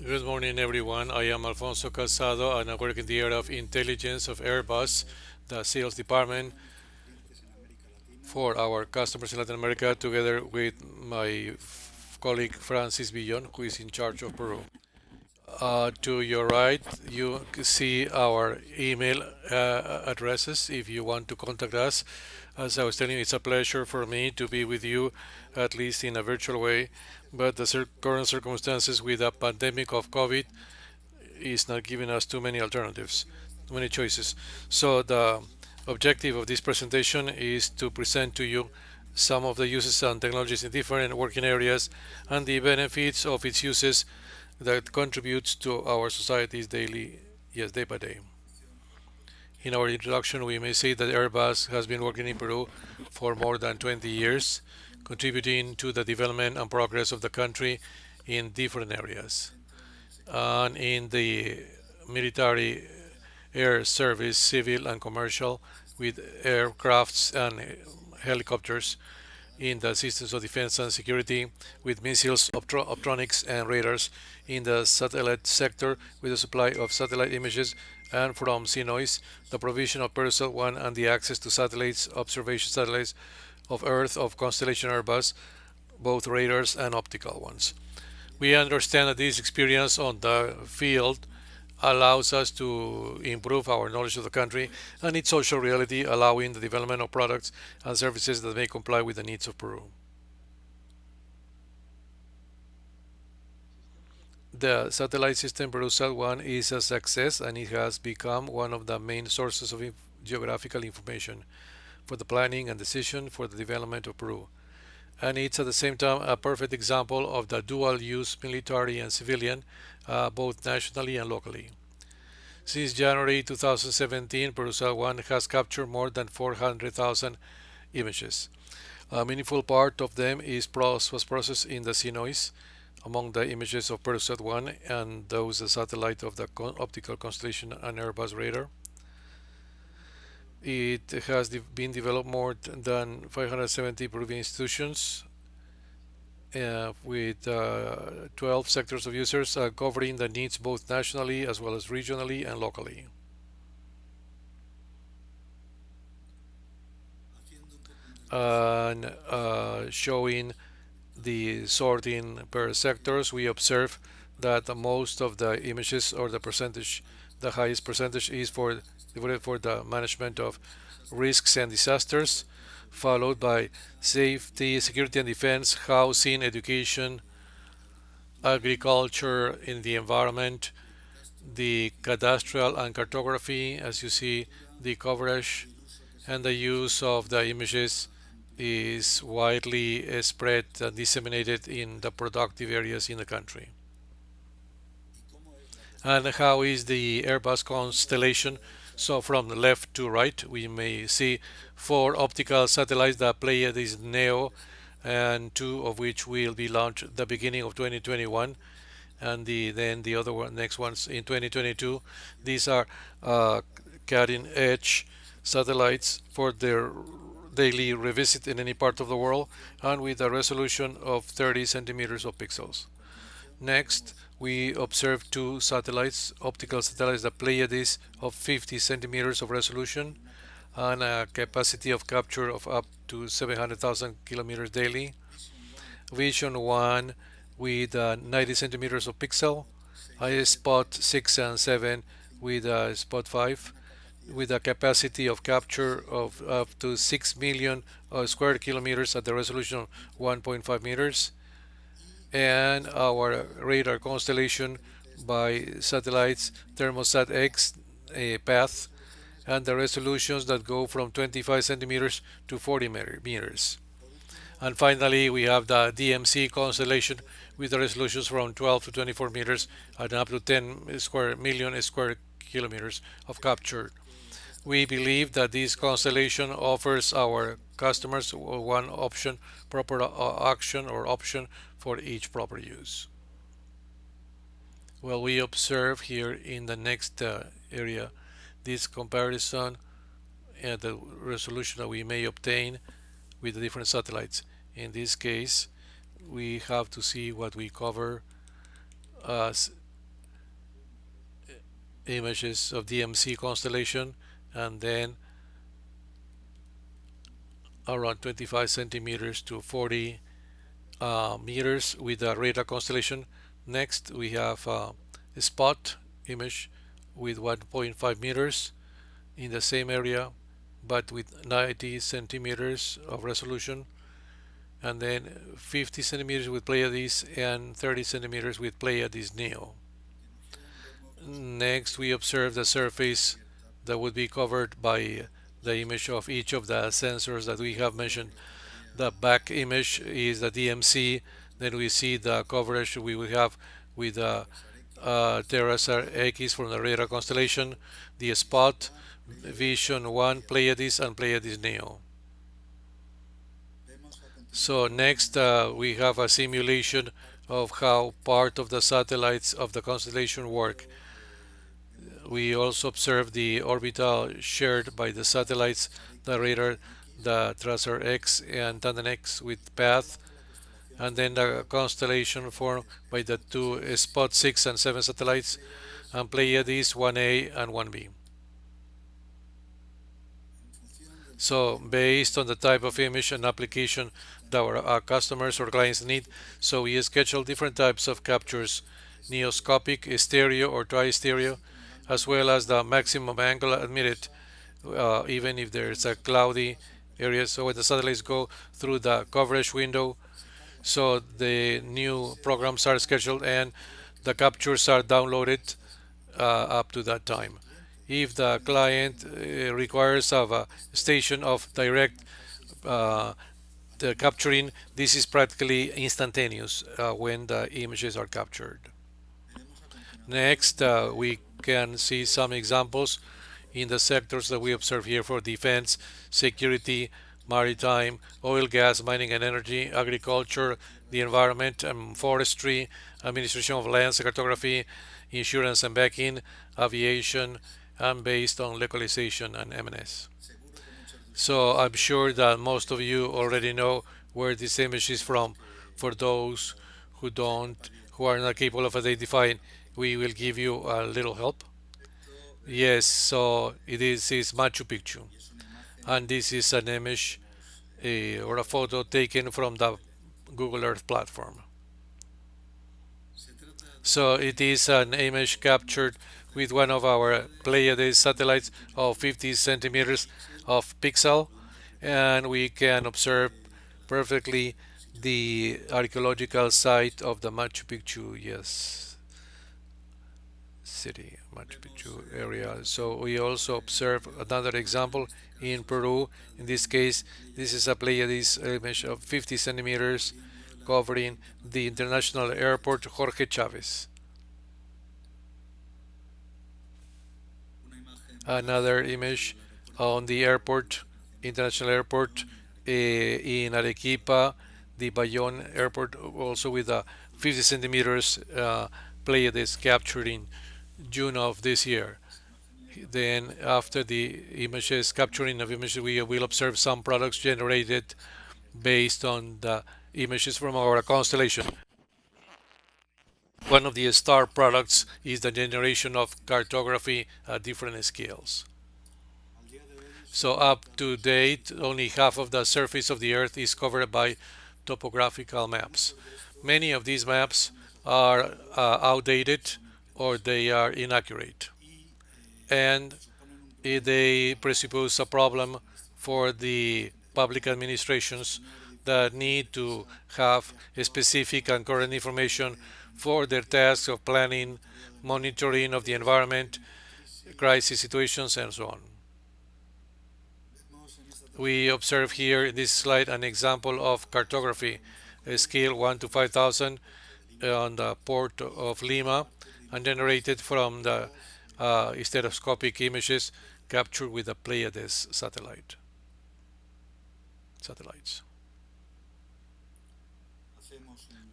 Good morning, everyone. I am Alfonso Calzado, and I work in the area of intelligence of AIRBUS, the sales department for our customers in Latin America, together with my colleague Francis Villon, who is in charge of Peru. To your right, you see our email addresses if you want to contact us. As I was telling you, it's a pleasure for me to be with you, at least in a virtual way. But the current circumstances with the pandemic of COVID is not giving us too many alternatives, too many choices. So the objective of this presentation is to present to you some of the uses and technologies in different working areas and the benefits of its uses that contributes to our societies daily, yes, day by day. In our introduction, we may say that Airbus has been working in Peru for more than 20 years, contributing to the development and progress of the country in different areas. And in the military air service, civil and commercial, with aircrafts and helicopters, in the systems of defense and security, with missiles, optronics, and radars, in the satellite sector, with the supply of satellite images, and from CNOIS, the provision of Paracel 1 and the access to satellites, observation satellites of Earth of Constellation Airbus, both radars and optical ones. We understand that this experience on the field allows us to improve our knowledge of the country and its social reality, allowing the development of products and services that may comply with the needs of Peru. The satellite system Perusal 1 is a success, and it has become one of the main sources of geographical information for the planning and decision for the development of Peru. And it's at the same time a perfect example of the dual use military and civilian, both nationally and locally. Since January 2017, Perusal 1 has captured more than 400,000 images. A meaningful part of them was processed in the CNOIS, among the images of Perusat 1 and those the satellite of the optical constellation and Airbus radar. It has been developed more than 570 Peruvian institutions with 12 sectors of users covering the needs both nationally as well as regionally and locally. And showing the sorting per sectors, we observe that most of the images or the percentage, the highest percentage is for the management of risks and disasters, followed by safety, security and defense, housing, education, agriculture in the environment, the cadastral and cartography, as you see, the coverage and the use of the images is widely spread and disseminated in the productive areas in the country. And how is the Airbus constellation? So from the left to right, we may see 4 optical satellites that Pleiades Neo, and 2 of which will be launched at the beginning of 2021, and then the other next ones in 2022. These are cutting edge satellites for their daily revisit in any part of the world, and with a resolution of 30 centimeters of pixels. Next, we observe 2 satellites, optical satellites, the Pleiades, of 50 centimeters of resolution and a capacity of capture of up to 700,000 kilometers daily. Vision 1 with 90 centimeters of pixel, spot 6 and 7 with spot 5, with a capacity of capture of up to 6 million square kilometers at the resolution of 1.5 meters, and our radar constellation by satellites Thermosat X path, and the resolutions that go from 25 centimeters to 40 meters. And finally, we have the DMC constellation with the resolutions from 12 to 24 meters and up to 10 million square kilometers of capture. We believe that this constellation offers our customers one option, proper action or option for each proper use. Well, we observe here in the next area this comparison and the resolution that we may obtain with the different satellites. In this case, we have to see what we cover as images of DMC constellation, and then around 25 centimeters to 40 meters with the radar constellation. Next, we have a spot image with 1.5 meters in the same area, but with 90 centimeters of resolution, and then 50 centimeters with Pleiades and 30 centimeters with Pleiades Neo. Next, we observe the surface that would be covered by the image of each of the sensors that we have mentioned. The back image is the DMC. Then we see the coverage we will have with the Terrasar X from the radar constellation, the spot, Vision 1, Pleiades, and Pleiades Neo. So next we have a simulation of how part of the satellites of the constellation work. We also observe the orbital shared by the satellites, the radar, the Tracer X and Tandem X with path, and then the constellation formed by the two Spot 6 and 7 satellites, and Pleiades 1A and 1B. So based on the type of image and application that our customers or clients need, so we schedule different types of captures, neoscopic, stereo or tri-stereo, as well as the maximum angle admitted, even if there's a cloudy area. So when the satellites go through the coverage window, so the new programs are scheduled and the captures are downloaded up to that time. If the client requires of a station of direct the capturing, this is practically instantaneous when the images are captured. Next, we can see some examples in the sectors that we observe here for defense, security, maritime, oil, gas, mining and energy, agriculture, the environment and forestry, administration of lands, cartography, insurance and banking, aviation, and based on localization and MNS. So I'm sure that most of you already know where this image is from. For those who don't, who are not capable of identifying, we will give you a little help. Yes, so is Machu Picchu, and this is an image or a photo taken from the Google Earth platform. So it is an image captured with one of our Pleiades satellites of 50 centimeters of pixel, and we can observe perfectly the archaeological site of the Machu Picchu, yes, city, Machu Picchu area. So we also observe another example in Peru. In this case, this is a Pleiades image of 50 centimeters covering the international airport Jorge Chavez. Another image on the airport, international airport in Arequipa, the Bayonne airport, also with a 50 centimeters Pleiades captured in June of this year. Then after the images, capturing of images, we will observe some products generated based on the images from our constellation. One of the star products is the generation of cartography at different scales. So up to date, only half of the surface of the Earth is covered by topographical maps. Many of these maps are outdated or they are inaccurate, and they presuppose a problem for the public administrations that need to have specific and current information for their tasks of planning, monitoring of the environment, crisis situations, and so on. We observe here in this slide an example of cartography, a scale 1 to 5,000 on the port of Lima, and generated from the stereoscopic images captured with the Pleiades satellites.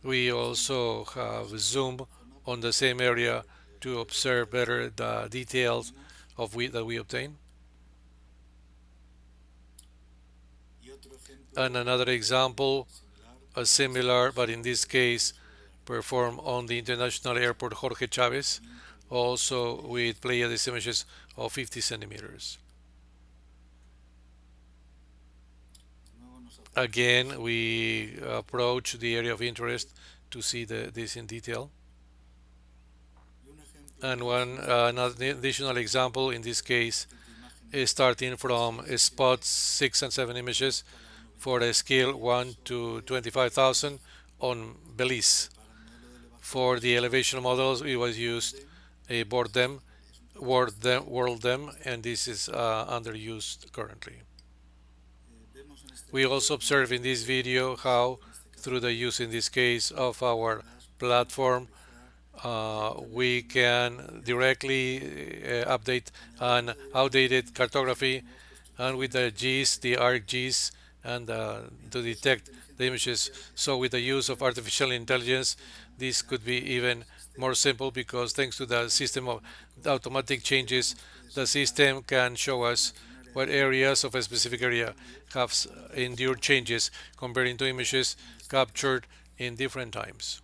We also have zoom on the same area to observe better the details of that we obtain. And another example, a similar, but in this case performed on the international airport Jorge Chavez, also with Pleiades images of 50 centimeters. Again, we approach the area of interest to see this in detail. And one additional example in this case is starting from spots 6 and 7 images for a scale 1 to 25,000 on Belize. For the elevation models, it was used a world them, and this is underused currently. We also observe in this video how, through the use in this case of our platform, we can directly update an outdated cartography, and with the Gs, the ARCGs, and to detect the images. So with the use of artificial intelligence, this could be even more simple, because thanks to the system of automatic changes, the system can show us what areas of a specific area have endured changes comparing to images captured in different times.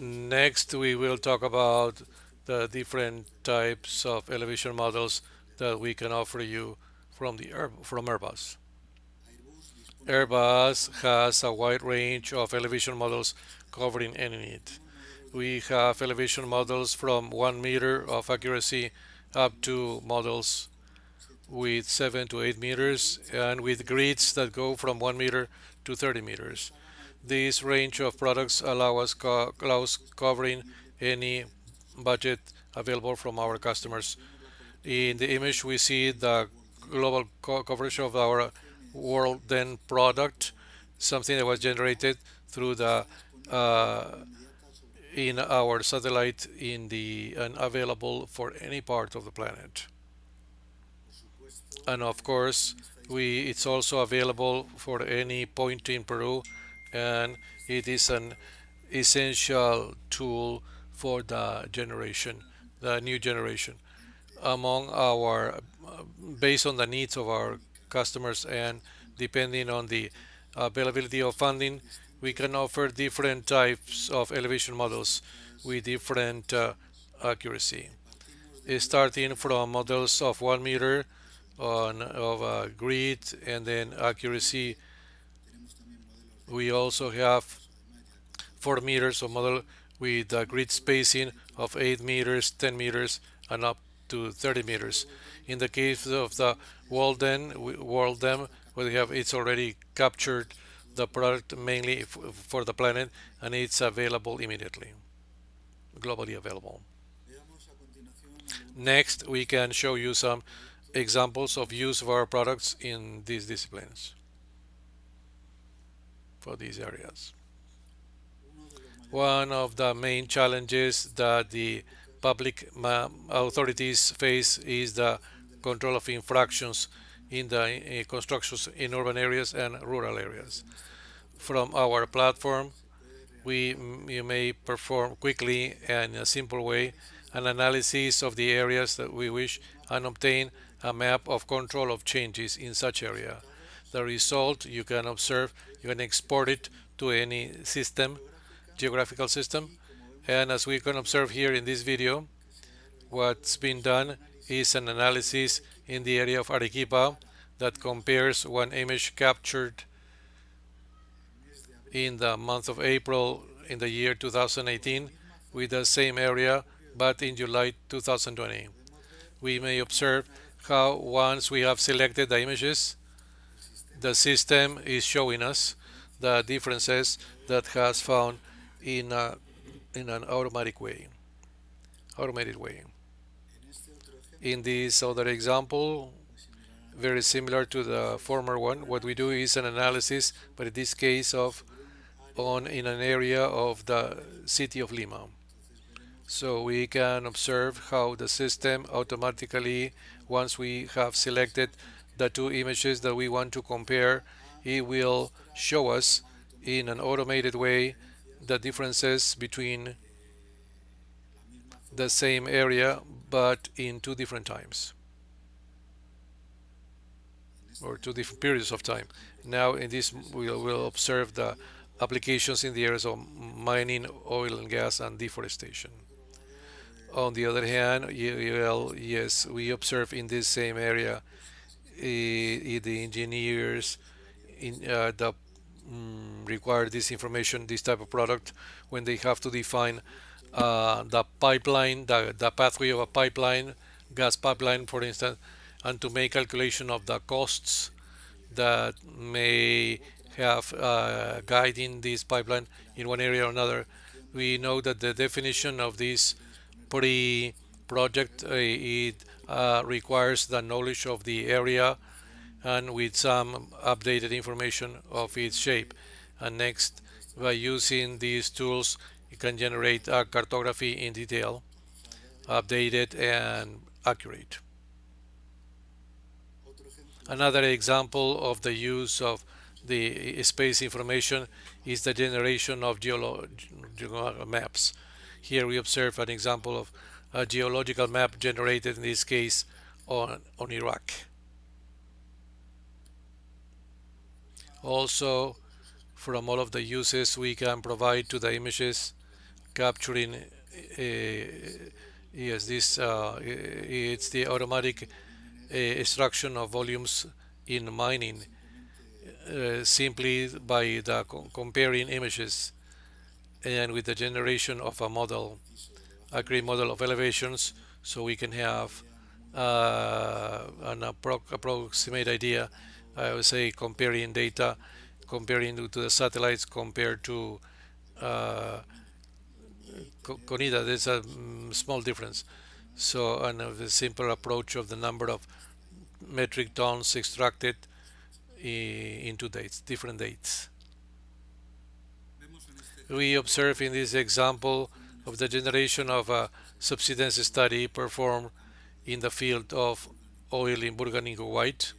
Next, we will talk about the different types of elevation models that we can offer you from Airbus. Airbus has a wide range of elevation models covering any need. We have elevation models from 1 meter of accuracy up to models with 7 to 8 meters, and with grids that go from 1 meter to 30 meters. This range of products allows covering any budget available from our customers. In the image, we see the global coverage of our world then product, something that was generated through the in our satellite in the and available for any part of the planet. And of course, it's also available for any point in Peru, and it is an essential tool for the new generation. Among our, based on the needs of our customers and depending on the availability of funding, we can offer different types of elevation models with different accuracy. Starting from models of 1 meter of a grid and then accuracy, we also have 4 meters of model with a grid spacing of 8 meters, 10 meters, and up to 30 meters. In the case of the Walden, we have it's already captured the product mainly for the planet, and it's available immediately, globally available. Next, we can show you some examples of use of our products in these disciplines for these areas. One of the main challenges that the public authorities face is the control of infractions in the constructions in urban areas and rural areas. From our platform, you may perform quickly and in a simple way an analysis of the areas that we wish and obtain a map of control of changes in such area. The result you can observe, you can export it to any system, geographical system, and as we can observe here in this video, what's been done is an analysis in the area of Arequipa that compares one image captured in the month of April in the year 2018 with the same area but in July 2020. We may observe how once we have selected the images, the system is showing us the differences that has found in an automatic way. automated way. In this other example, very similar to the former one, what we do is an analysis, but in this case of on in an area of the city of Lima. So we can observe how the system automatically, once we have selected the two images that we want to compare, it will show us in an automated way the differences between the same area but in two different times or two different periods of time. Now in this we will observe the applications in the areas of mining, oil and gas, and deforestation. On the other hand, well, yes, we observe in this same area the engineers that require this information, this type of product, when they have to define the pipeline, the pathway of a pipeline, gas pipeline, for instance, and to make calculation of the costs that may have guiding this pipeline in one area or another. We know that the definition of this pre-project it requires the knowledge of the area and with some updated information of its shape. And next, by using these tools, you can generate a cartography in detail, updated and accurate. Another example of the use of the space information is the generation of geological maps. Here we observe an example of a geological map generated in this case on Iraq. Also, from all of the uses we can provide to the images, capturing yes, this it's the automatic extraction of volumes in mining simply by the comparing images and with the generation of a model, a great model of elevations, so we can have an approximate idea. I would say comparing data, comparing to the satellites compared to CONIDA. There's a small difference. So, and a simple approach of the number of metric tons extracted into dates, different dates. We observe in this example of the generation of a subsidence study performed in the field of oil in Burgan in Kuwait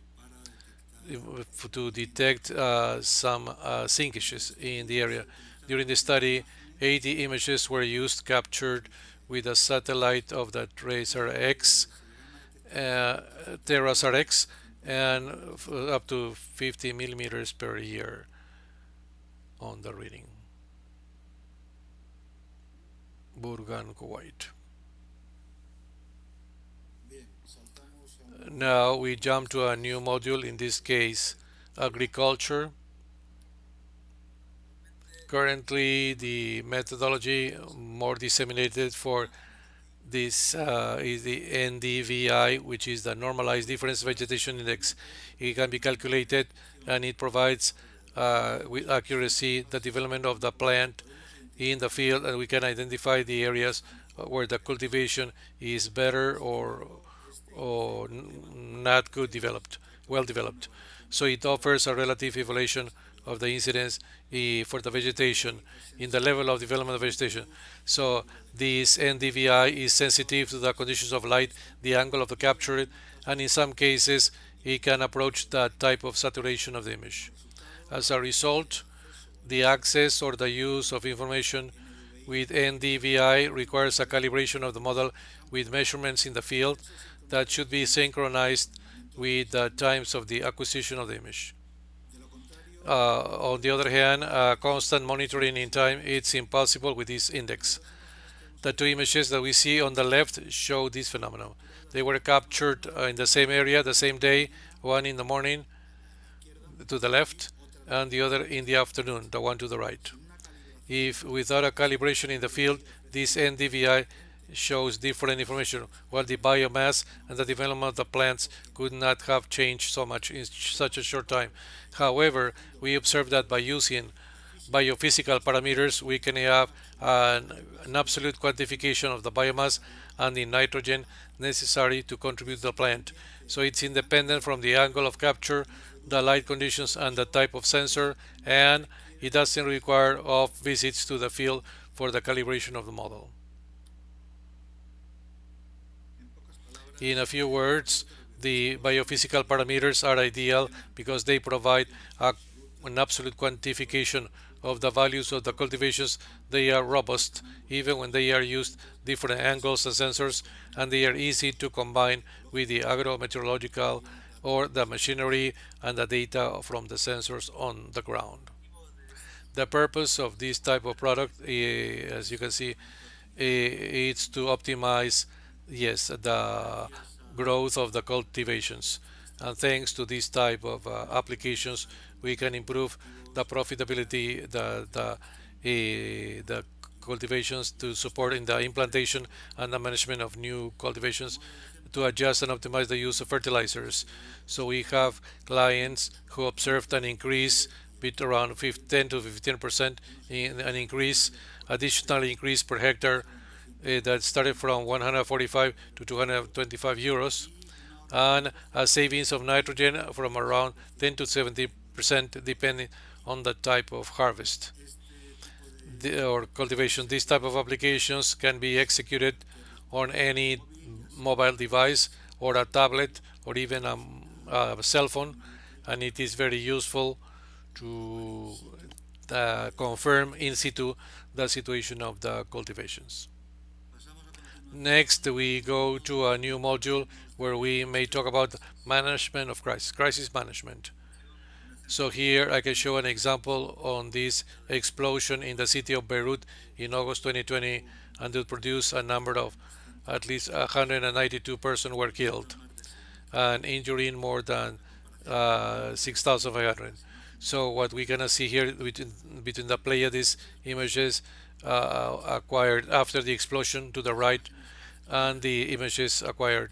to detect some sinkages in the area. During the study, 80 images were used, captured with a satellite of the Tracer X, Terrasar X, and up to 50 millimeters per year on the reading. Burgan, Kuwait. Now we jump to a new module, in this case agriculture. Currently the methodology more disseminated for this is the NDVI, which is the normalized difference vegetation index. It can be calculated and it provides with accuracy the development of the plant in the field, and we can identify the areas where the cultivation is better or not good developed, well developed. So it offers a relative evaluation of the incidence for the vegetation in the level of development of vegetation. So this NDVI is sensitive to the conditions of light, the angle of the capture, and in some cases it can approach the type of saturation of the image. As a result, the access or the use of information with NDVI requires a calibration of the model with measurements in the field that should be synchronized with the times of the acquisition of the image. On the other hand, constant monitoring in time it's impossible with this index. The two images that we see on the left show this phenomenon. They were captured in the same area, the same day, one in the morning to the left and the other in the afternoon, the one to the right. If without a calibration in the field, this NDVI shows different information, while the biomass and the development of the plants could not have changed so much in such a short time. However, we observe that by using biophysical parameters, we can have an, an absolute quantification of the biomass and the nitrogen necessary to contribute to the plant. So it's independent from the angle of capture, the light conditions, and the type of sensor, and it doesn't require off visits to the field for the calibration of the model. In a few words, the biophysical parameters are ideal because they provide an absolute quantification of the values of the cultivations. They are robust even when they are used different angles and sensors, and they are easy to combine with the agrometeorological or the machinery and the data from the sensors on the ground. The purpose of this type of product, as you can see, it's to optimize, yes, the growth of the cultivations. And thanks to this type of applications, we can improve the profitability, the cultivations to support in the implantation and the management of new cultivations to adjust and optimize the use of fertilizers. So we have clients who observed an increase with around 10 to 15% in an increase, additional increase per hectare that started from 145 to 225 euros, and a savings of nitrogen from around 10 to 70% depending on the type of harvest or cultivation. This type of applications can be executed on any mobile device or a tablet or even a cell phone, and it is very useful to confirm in situ the situation of the cultivations. Next, we go to a new module where we may talk about management of crisis management. So here I can show an example on this explosion in the city of Beirut in August 2020, and it produced a number of at least 192 persons were killed and injuring more than 6,500. So what we're gonna see here between the Pleiades images acquired after the explosion to the right and the images acquired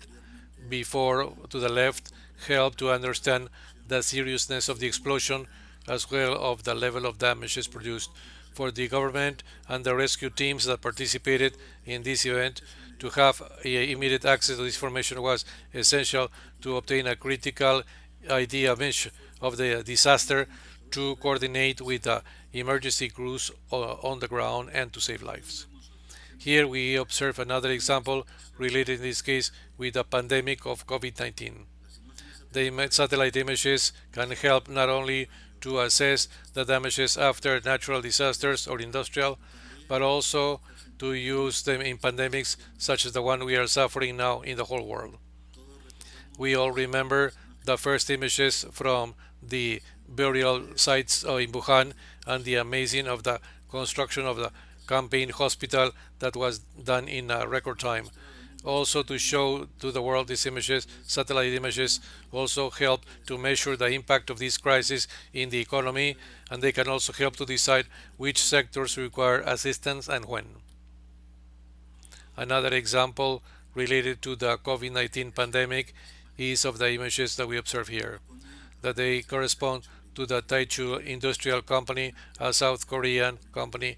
before to the left help to understand the seriousness of the explosion as well of the level of damages produced. For the government and the rescue teams that participated in this event, to have immediate access to this information was essential to obtain a critical idea of the disaster, to coordinate with the emergency crews on the ground and to save lives. Here we observe another example related in this case with the pandemic of COVID-19. The satellite images can help not only to assess the damages after natural disasters or industrial, but also to use them in pandemics such as the one we are suffering now in the whole world. We all remember the first images from the burial sites in Wuhan and the amazing of the construction of the campaign hospital that was done in a record time. Also to show to the world these images, satellite images also help to measure the impact of this crisis in the economy, and they can also help to decide which sectors require assistance and when. Another example related to the COVID-19 pandemic is of the images that we observe here, that they correspond to the Taichu Industrial Company, a South Korean company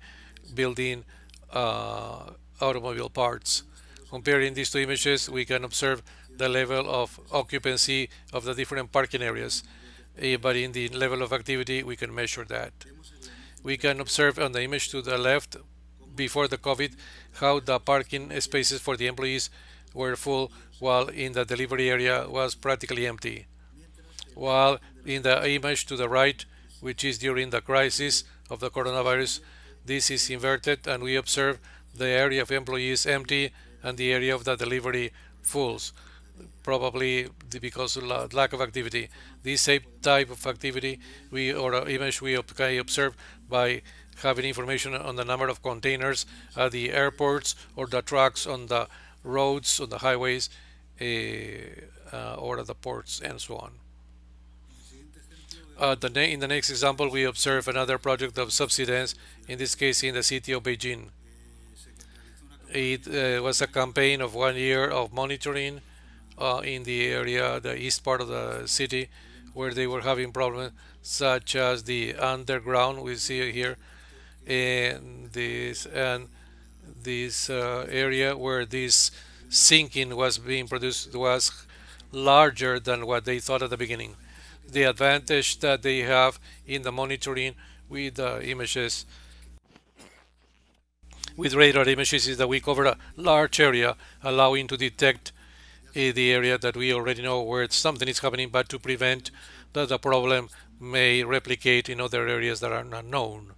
building automobile parts. Comparing these two images, we can observe the level of occupancy of the different parking areas, but in the level of activity, we can measure that. We can observe on the image to the left, before the COVID, how the parking spaces for the employees were full, while in the delivery area was practically empty. While in the image to the right, which is during the crisis of the coronavirus, this is inverted and we observe the area of employees empty and the area of the delivery full, probably because of lack of activity. This same type of activity or image we can observe by having information on the number of containers at the airports or the trucks on the roads, on the highways, or at the ports, and so on. In the next example, we observe another project of subsidence, in this case in the city of Beijing. It was a campaign of 1 year of monitoring in the area, the east part of the city, where they were having problems such as the underground we see here, and this area where this sinking was being produced was larger than what they thought at the beginning. The advantage that they have in the monitoring with images, with radar images, is that we cover a large area, allowing to detect the area that we already know where something is happening, but to prevent that the problem may replicate in other areas that are not known.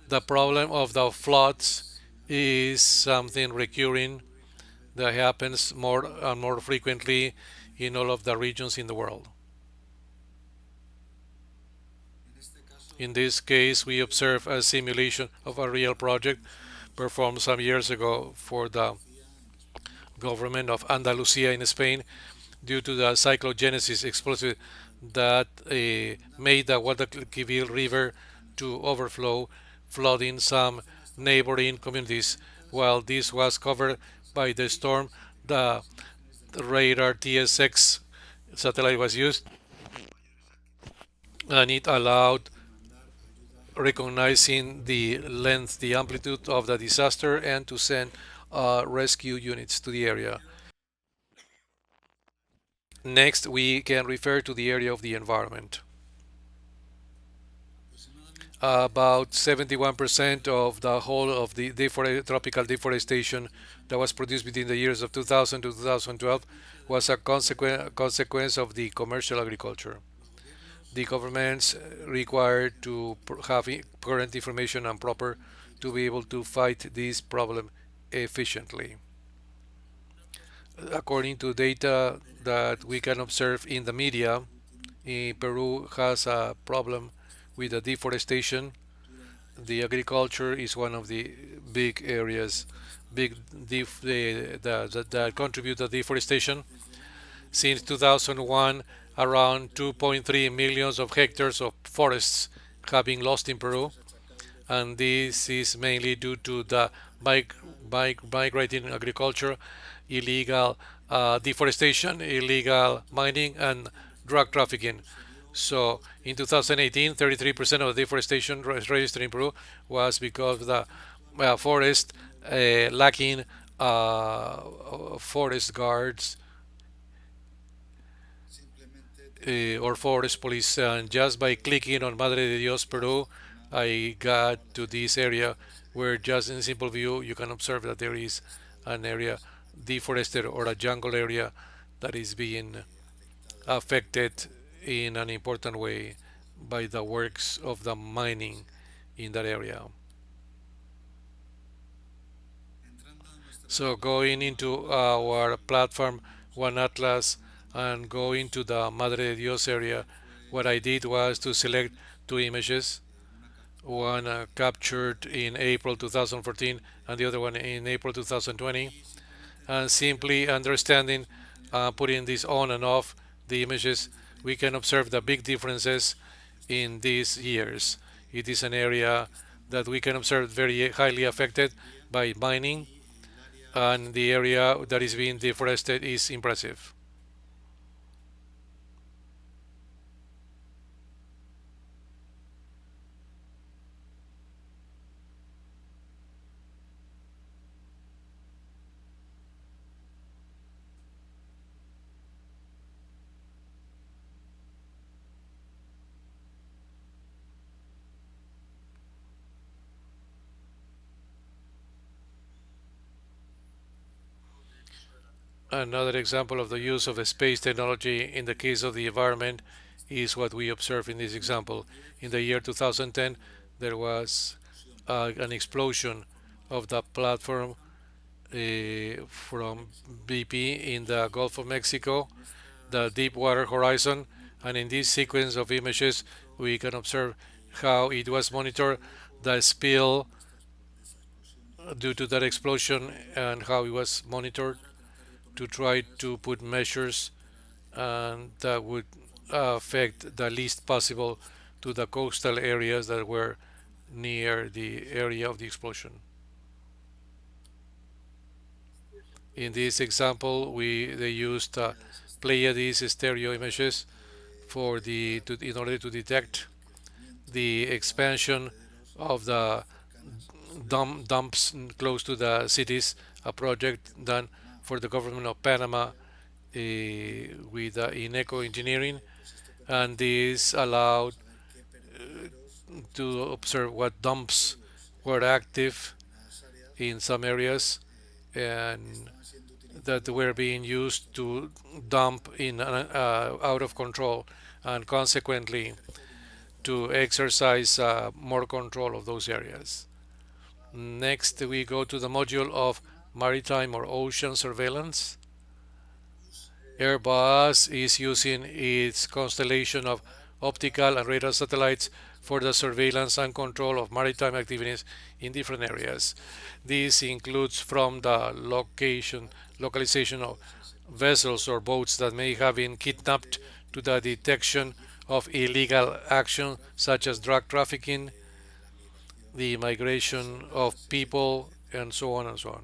The problem of the floods is something recurring that happens more and more frequently in all of the regions in the world. In this case, we observe a simulation of a real project performed some years ago for the government of Andalusia in Spain due to the cyclogenesis explosive that made the Guadalquivir River to overflow, flooding some neighboring communities. While this was covered by the storm, the radar TSX satellite was used, and it allowed recognizing the length, the amplitude of the disaster, and to send rescue units to the area. Next, we can refer to the area of the environment. About 71% of the whole of the tropical deforestation that was produced between the years of 2000 to 2012 was a consequence of the commercial agriculture. The governments required to have current information and proper to be able to fight this problem efficiently. According to data that we can observe in the media, Peru has a problem with the deforestation. The agriculture is one of the big areas, big that contribute to deforestation. Since 2001, around 2.3 millions of hectares of forests have been lost in Peru, and this is mainly due to the migrating agriculture, illegal deforestation, illegal mining, and drug trafficking. So in 2018, 33% of the deforestation registered in Peru was because of the forest lacking forest guards or forest police. And just by clicking on Madre de Dios Peru, I got to this area where just in simple view you can observe that there is an area deforested or a jungle area that is being affected in an important way by the works of the mining in that area. So going into our platform One Atlas and going to the Madre de Dios area, what I did was to select two images, one captured in April 2014 and the other one in April 2020, and simply understanding, putting this on and off the images, we can observe the big differences in these years. It is an area that we can observe very highly affected by mining, and the area that is being deforested is impressive. Another example of the use of space technology in the case of the environment is what we observe in this example. In the year 2010, there was an explosion of the platform from BP in the Gulf of Mexico, the Deepwater Horizon, and in this sequence of images, we can observe how it was monitored, the spill due to that explosion, and how it was monitored to try to put measures that would affect the least possible to the coastal areas that were near the area of the explosion. In this example, they used Pleiades stereo images in order to detect the expansion of the dumps close to the cities, a project done for the government of Panama with Ineco Engineering, and this allowed to observe what dumps were active in some areas and that were being used to dump in out of control, and consequently to exercise more control of those areas. Next, we go to the module of maritime or ocean surveillance. Airbus is using its constellation of optical and radar satellites for the surveillance and control of maritime activities in different areas. This includes from the localization of vessels or boats that may have been kidnapped to the detection of illegal action such as drug trafficking, the migration of people, and so on and so on.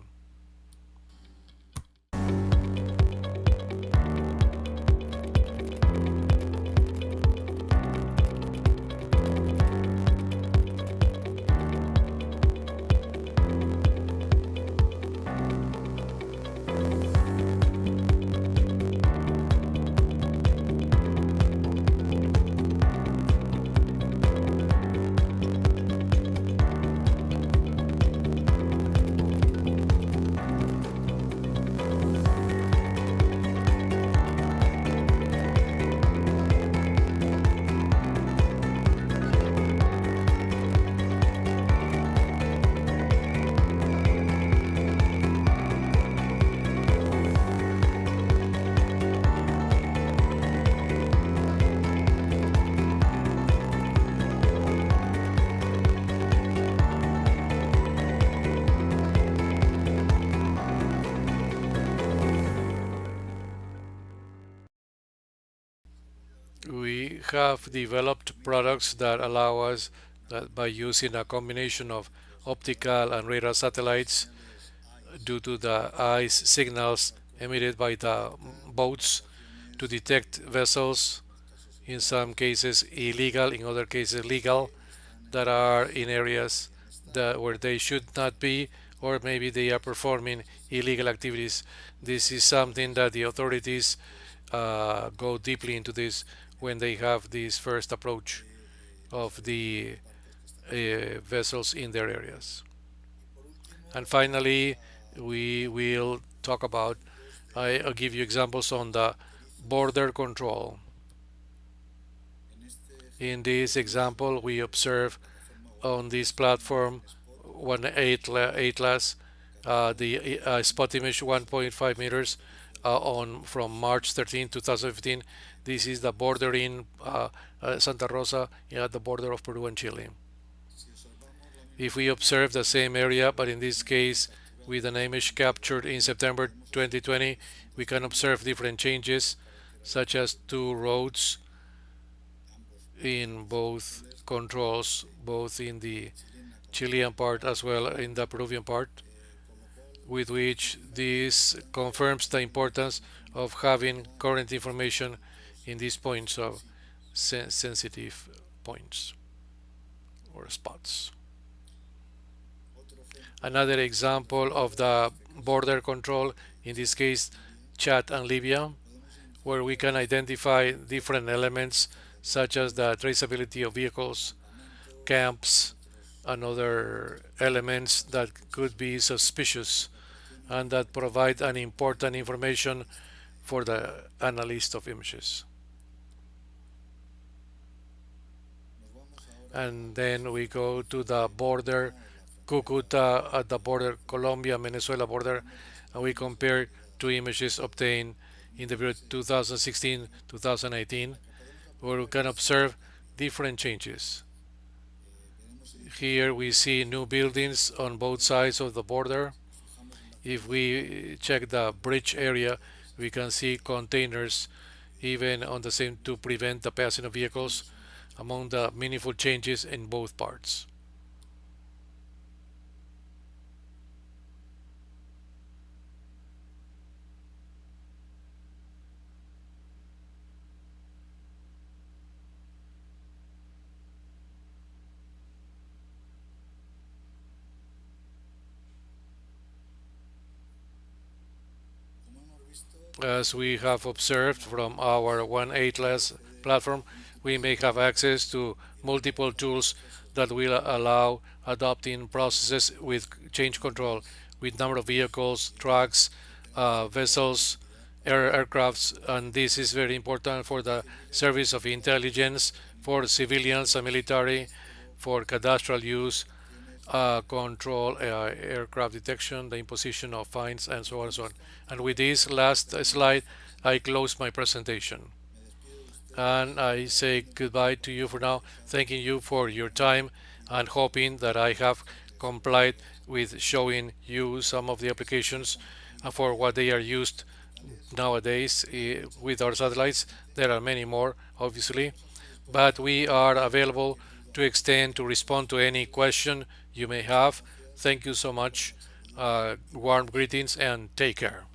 We have developed products that allow us that by using a combination of optical and radar satellites due to the ice signals emitted by the boats to detect vessels, in some cases illegal, in other cases legal, that are in areas where they should not be, or maybe they are performing illegal activities. This is something that the authorities go deeply into this when they have this first approach of the vessels in their areas. And finally, we will talk about, I'll give you examples on the border control. In this example, we observe on this platform one atlas, the spot image 1.5 meters on from March 13, 2015. This is the bordering Santa Rosa at the border of Peru and Chile. If we observe the same area, but in this case with an image captured in September 2020, we can observe different changes, such as two roads in both controls, both in the Chilean part as well in the Peruvian part, with which this confirms the importance of having current information in these points of sensitive points or spots. Another example of the border control, in this case Chad and Libya, where we can identify different elements such as the traceability of vehicles, camps, and other elements that could be suspicious and that provide an important information for the analyst of images. And then we go to the border, Cucuta at the border, Colombia-Venezuela border, and we compare two images obtained in the period 2016-2018, where we can observe different changes. Here we see new buildings on both sides of the border. If we check the bridge area, we can see containers even on the same to prevent the passing of vehicles, among the meaningful changes in both parts. As we have observed from our 1.8 platform, we may have access to multiple tools that will allow adopting processes with change control, with number of vehicles, trucks, vessels, aircrafts, and this is very important for the service of intelligence, for civilians and military, for cadastral use, control aircraft detection, the imposition of fines, and so on and so on. And with this last slide, I close my presentation. And I say goodbye to you for now, thanking you for your time and hoping that I have complied with showing you some of the applications for what they are used nowadays with our satellites. There are many more, obviously, but we are available to extend to respond to any question you may have. Thank you so much. Warm greetings and take care.